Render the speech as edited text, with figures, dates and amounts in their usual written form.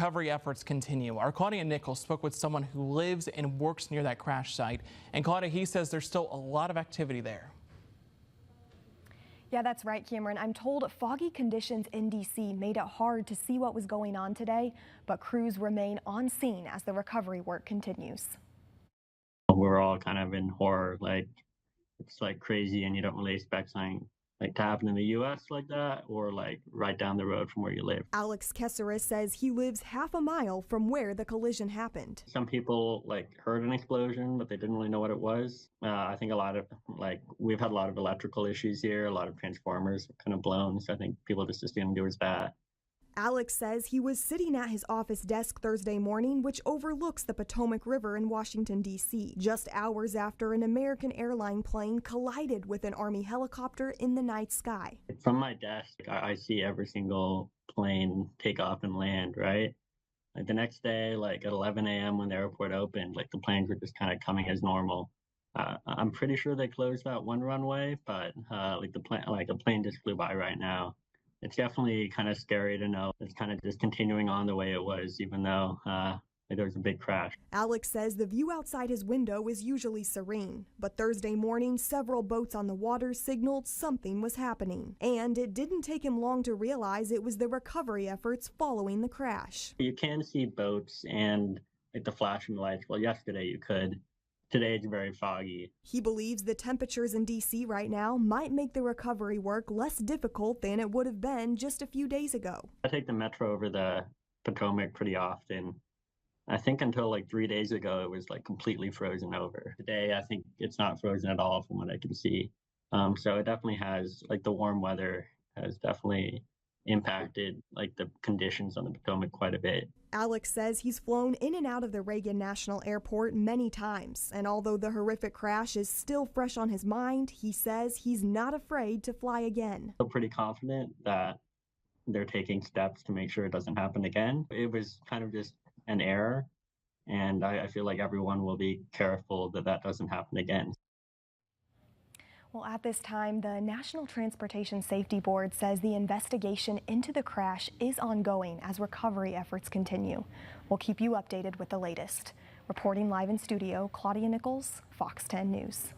Recovery efforts continue. Our Claudia Nichols spoke with someone who lives and works near that crash site. And Claudia, he says there's still a lot of activity there. Yeah, that's right, Cameron. I'm told foggy conditions in D.C. made it hard to see what was going on today, but crews remain on scene as the recovery work continues. We're all kind of in horror, like it's like crazy, and you don't really expect something like to happen in the U.S. like that, or like right down the road from where you live. Alex Kessaris says he lives half a mile from where the collision happened. Some people like heard an explosion, but they didn't really know what it was. I think a lot of we've had a lot of electrical issues here, a lot of transformers kind of blown, so I think people just assumed it was that. Alex says he was sitting at his office desk Thursday morning, which overlooks the Potomac River in Washington, D.C., just hours after an American airline plane collided with an Army helicopter in the night sky. From my desk, I see every single plane take off and land, right? Like the next day, like at 11 a.m. when the airport opened, like the planes were just kind of coming as normal. I'm pretty sure they closed that one runway, but a plane just flew by right now. It's definitely kind of scary to know it's kind of just continuing on the way it was, even though there was a big crash. Alex says the view outside his window is usually serene, but Thursday morning, several boats on the water signaled something was happening. And it didn't take him long to realize it was the recovery efforts following the crash. You can see boats and like the flashing lights. Well, yesterday you could. Today it's very foggy. He believes the temperatures in D.C. right now might make the recovery work less difficult than it would have been just a few days ago. I take the metro over the Potomac pretty often. I think until like 3 days ago, it was like completely frozen over. Today, I think it's not frozen at all from what I can see. So it definitely has, like the warm weather has definitely impacted like the conditions on the Potomac quite a bit. Alex says he's flown in and out of the Reagan National Airport many times, and although the horrific crash is still fresh on his mind, he says he's not afraid to fly again. I'm pretty confident that they're taking steps to make sure it doesn't happen again. It was kind of just an error, and I feel like everyone will be careful that that doesn't happen again. Well, at this time, the National Transportation Safety Board says the investigation into the crash is ongoing as recovery efforts continue. We'll keep you updated with the latest. Reporting live in studio, Claudia Nichols, Fox 10 News.